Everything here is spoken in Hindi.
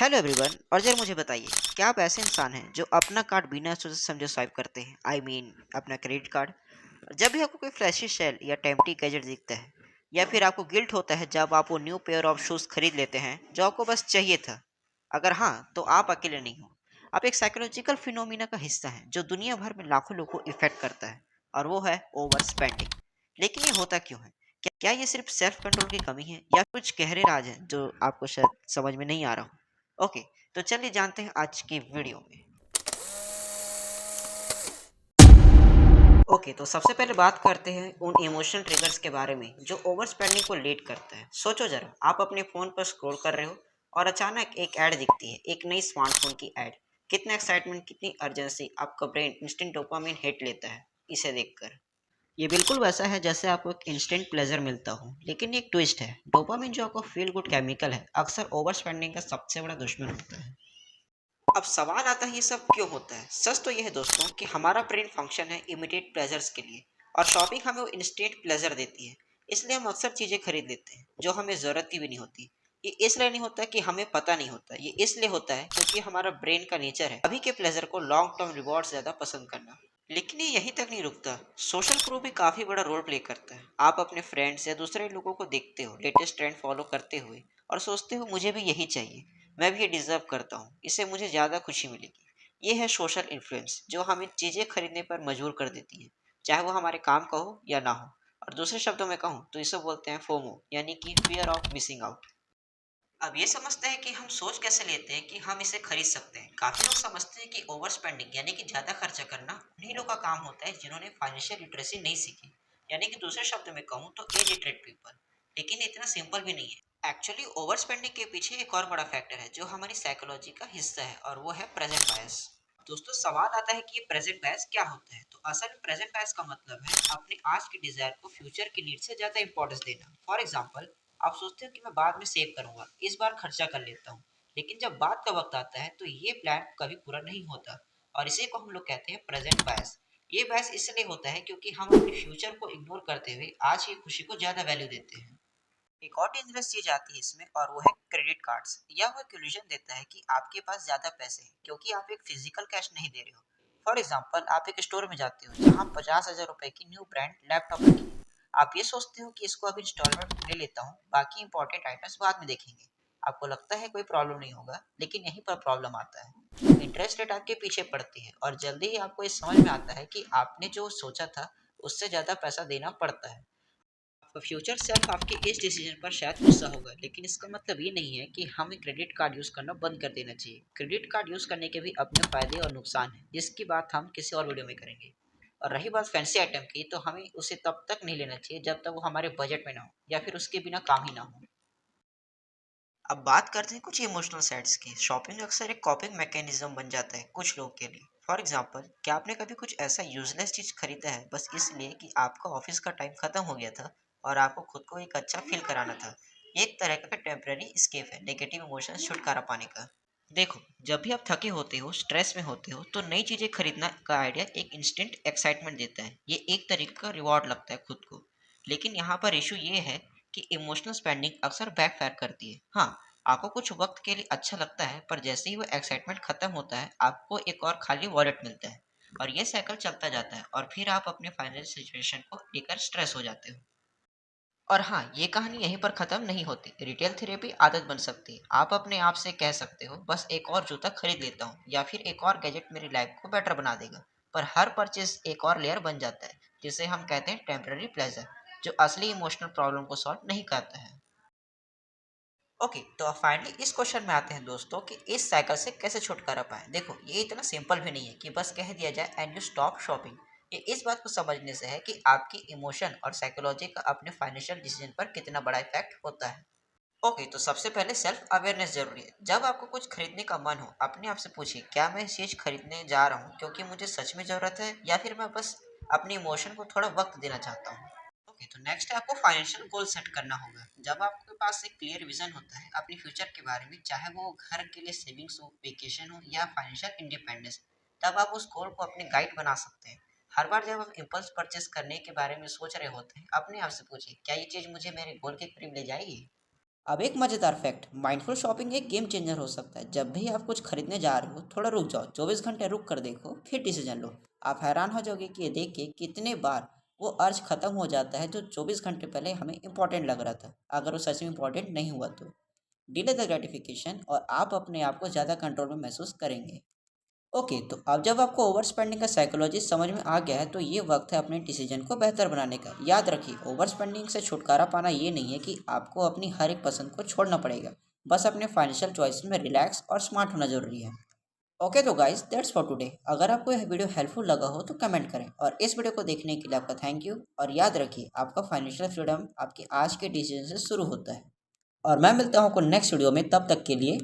Hello everyone. और जरा मुझे बताइए, क्या आप ऐसे इंसान हैं जो अपना कार्ड बिना सोचे समझे स्वाइप करते हैं? अपना क्रेडिट कार्ड। जब भी आपको कोई फ्लैशी सेल या टेम्प्टी गैजेट दिखता है, या फिर आपको गिल्ट होता है जब आप वो न्यू पेयर ऑफ शूज खरीद लेते हैं जो आपको बस चाहिए था। अगर हाँ, तो आप अकेले नहीं हो। आप एक साइकोलॉजिकल फिनोमिना का हिस्सा हैं जो दुनिया भर में लाखों लोगों को इफेक्ट करता है, और वो है ओवर स्पेंडिंग। लेकिन ये होता क्यों है? क्या ये सिर्फ सेल्फ कंट्रोल की कमी है, या कुछ गहरे राज हैं जो आपको शायद समझ में नहीं आ रहा हो? ओके, तो चलिए जानते हैं आज की वीडियो में। ओके, तो सबसे पहले बात करते हैं उन इमोशनल ट्रिगर्स के बारे में जो ओवर स्पेंडिंग को लीड करता है। सोचो जरा, आप अपने फ़ोन पर स्क्रॉल कर रहे हो और अचानक एक ऐड दिखती है, एक नई स्मार्टफ़ोन की ऐड। कितना एक्साइटमेंट, कितनी अर्जेंसी, आपका ब्रेन इंस्टेंट डोपामिन हिट लेता है इसे देखकर। ये बिल्कुल वैसा है जैसे आपको एक इंस्टेंट प्लेजर मिलता हो, लेकिन एक ट्विस्ट है। डोपामिन जो आपका फील गुड केमिकल है, अक्सर ओवर स्पेंडिंग का सबसे बड़ा दुश्मन होता है। अब सवाल आता है, ये सब क्यों होता है? सच तो यह है दोस्तों कि हमारा ब्रेन फंक्शन है इमीडिएट प्लेजर्स के लिए, और शॉपिंग हमें वो इंस्टेंट प्लेजर देती है। इसलिए हम अक्सर चीज़ें खरीद लेते हैं जो हमें ज़रूरत की भी नहीं होती। ये इसलिए नहीं होता कि हमें पता नहीं होता, ये इसलिए होता है क्योंकि हमारा ब्रेन का नेचर है अभी के प्लेजर को लॉन्ग टर्म रिवॉर्ड ज़्यादा पसंद करना। लेकिन ये यहीं तक नहीं रुकता। सोशल प्रूफ भी काफ़ी बड़ा रोल प्ले करता है। आप अपने फ्रेंड्स या दूसरे लोगों को देखते हो लेटेस्ट ट्रेंड फॉलो करते हुए, और सोचते हो मुझे भी यही चाहिए, मैं भी ये डिज़र्व करता हूँ, इससे मुझे ज़्यादा खुशी मिलेगी। ये है सोशल इन्फ्लुएंस जो हमें चीज़ें खरीदने पर मजबूर कर देती है, चाहे वो हमारे काम का हो या ना हो। और दूसरे शब्दों में कहूँ तो इसे बोलते हैं फोमो, यानी कि फियर ऑफ मिसिंग आउट। अब ये समझते हैं कि हम सोच कैसे लेते हैं कि हम इसे खरीद सकते हैं। काफी लोग समझते हैं कि ओवर स्पेंडिंग यानी कि ज्यादा खर्चा करना उन्हीं लोगों का काम होता है जिन्होंने फाइनेंशियल लिटरेसी नहीं सीखी, यानी कि दूसरे शब्द में कहूँ तो इलिटरेट पीपल। लेकिन इतना सिंपल भी नहीं है। एक्चुअली ओवर स्पेंडिंग के पीछे एक और बड़ा फैक्टर है जो हमारी साइकोलॉजी का हिस्सा है, और वो है प्रेजेंट बायस। दोस्तों, सवाल आता है कि ये प्रेजेंट बायस क्या होता है? तो असल में प्रेजेंट बायस का मतलब है अपने आज के डिजायर को फ्यूचर की नीड से ज्यादा इंपॉर्टेंस देना। फॉर एग्जाम्पल, आप सोचते हो कि मैं बाद में सेव करूंगा, इस बार खर्चा कर लेता हूँ। लेकिन जब बात का वक्त आता है तो ये प्लान कभी पूरा नहीं होता, और इसी को हम लोग कहते हैं प्रेजेंट बायस। ये बायस इसलिए होता है क्योंकि हम अपने फ्यूचर को इग्नोर करते हुए आज की खुशी को ज्यादा वैल्यू देते हैं। एक और डेंजरस चीज आती है इसमें, और वो है क्रेडिट कार्ड्स। यह वो एक इल्यूजन देता है कि आपके पास ज्यादा पैसे हैं क्योंकि आप एक फिजिकल कैश नहीं दे रहे हो। फॉर एग्जाम्पल, आप एक स्टोर में जाते हो जहाँ 50,000 रुपए की न्यू ब्रांड लैपटॉप रखी है। आप ये सोचते हो कि इसको अभी इंस्टॉलमेंट में ले लेता हूँ, बाकी इंपॉर्टेंट आइटम्स बाद में देखेंगे। आपको लगता है कोई प्रॉब्लम नहीं होगा, लेकिन यहीं पर प्रॉब्लम आता है। इंटरेस्ट रेट आपके पीछे पड़ती है, और जल्दी ही आपको ये समझ में आता है कि आपने जो सोचा था उससे ज्यादा पैसा देना पड़ता है। आपका फ्यूचर सेल्फ आपके इस डिसीजन पर शायद गुस्सा होगा, लेकिन इसका मतलब ये नहीं है कि हमें क्रेडिट कार्ड यूज करना बंद कर देना चाहिए। क्रेडिट कार्ड यूज करने के भी अपने फायदे और नुकसान हैं, जिसकी बात हम किसी और वीडियो में करेंगे। और रही बात फैंसी आइटम की, तो हमें उसे तब तक नहीं लेना चाहिए जब तक वो हमारे बजट में ना हो, या फिर उसके बिना काम ही ना हो। अब बात करते हैं कुछ इमोशनल साइड्स की। शॉपिंग अक्सर एक कॉपिंग मैकेनिज्म बन जाता है कुछ लोगों के लिए। फॉर एग्जाम्पल, क्या आपने कभी कुछ ऐसा यूजलेस चीज खरीदा है बस इसलिए कि आपका ऑफिस का टाइम खत्म हो गया था और आपको खुद को एक अच्छा फील कराना था? ये एक तरह का टेम्पररी स्केप है नेगेटिव इमोशन छुटकारा पाने का। देखो, जब भी आप थके होते हो, स्ट्रेस में होते हो, तो नई चीजें खरीदना का आइडिया एक इंस्टेंट एक्साइटमेंट देता है। ये एक तरीके का रिवॉर्ड लगता है खुद को। लेकिन यहाँ पर इशू ये है कि इमोशनल स्पेंडिंग अक्सर बैकफायर करती है। हाँ, आपको कुछ वक्त के लिए अच्छा लगता है, पर जैसे ही वो एक्साइटमेंट खत्म होता है आपको एक और खाली वॉलेट मिलता है, और ये साइकिल चलता जाता है, और फिर आप अपने फाइनेंशियल सिचुएशन को लेकर स्ट्रेस हो जाते हो। और हाँ, ये कहानी यहीं पर खत्म नहीं होती। रिटेल थेरेपी आदत बन सकती है। आप अपने आप से कह सकते हो, बस एक और जूता खरीद लेता हूँ, या फिर एक और गैजेट मेरी लाइफ को बेटर बना देगा। पर हर परचेज एक और लेयर बन जाता है, जिसे हम कहते हैं टेम्पररी प्लेजर, जो असली इमोशनल प्रॉब्लम को सॉल्व नहीं करता है। ओके, तो अब फाइनली इस क्वेश्चन में आते हैं दोस्तों कि इस साइकिल से कैसे छुटकारा पाएं। देखो, ये इतना सिंपल भी नहीं है कि बस कह दिया जाए एंड यू स्टॉप शॉपिंग। ये इस बात को समझने से है कि आपकी इमोशन और साइकोलॉजी का अपने फाइनेंशियल डिसीजन पर कितना बड़ा इफेक्ट होता है। ओके, तो सबसे पहले सेल्फ अवेयरनेस जरूरी है। जब आपको कुछ खरीदने का मन हो, अपने आप से पूछिए, क्या मैं इस चीज खरीदने जा रहा हूँ क्योंकि मुझे सच में जरूरत है, या फिर मैं बस अपने इमोशन को थोड़ा वक्त देना चाहता हूँ। ओके, तो नेक्स्ट आपको फाइनेंशियल गोल सेट करना होगा। जब आपके पास एक क्लियर विजन होता है अपने फ्यूचर के बारे में, चाहे वो घर के लिए सेविंग्स हो, वेकेशन हो, या फाइनेंशियल इंडिपेंडेंस, तब आप उस गोल को अपने गाइड बना सकते हैं। हर बार जब आप इम्पल्स परचेस करने के बारे में सोच रहे होते हैं, अपने आप से पूछिए, क्या ये चीज़ मुझे मेरे गोल के करीब ले जाएगी? अब एक मज़ेदार फैक्ट, माइंडफुल शॉपिंग एक गेम चेंजर हो सकता है। जब भी आप कुछ खरीदने जा रहे हो, थोड़ा रुक जाओ, 24 घंटे रुक कर देखो, फिर डिसीजन लो। आप हैरान हो जाओगे कि ये देख के कितने बार वो अर्ज खत्म हो जाता है जो 24 घंटे पहले हमें इंपॉर्टेंट लग रहा था, अगर वो सच में इंपॉर्टेंट नहीं हुआ तो। डिले द ग्रेटिफिकेशन, और आप अपने आप को ज़्यादा कंट्रोल में महसूस करेंगे। ओके, तो अब जब आपको ओवर स्पेंडिंग का साइकोलॉजी समझ में आ गया है, तो ये वक्त है अपने डिसीजन को बेहतर बनाने का। याद रखिए, ओवर स्पेंडिंग से छुटकारा पाना ये नहीं है कि आपको अपनी हर एक पसंद को छोड़ना पड़ेगा। बस अपने फाइनेंशियल चॉइस में रिलैक्स और स्मार्ट होना जरूरी है। ओके, तो गाइस दैट्स फॉर टुडे। अगर आपको यह वीडियो हेल्पफुल लगा हो तो कमेंट करें, और इस वीडियो को देखने के लिए आपका थैंक यू। और याद रखिए, आपका फाइनेंशियल फ्रीडम आपके आज के डिसीजन से शुरू होता है। और मैं मिलता हूँ आपको नेक्स्ट वीडियो में, तब तक के लिए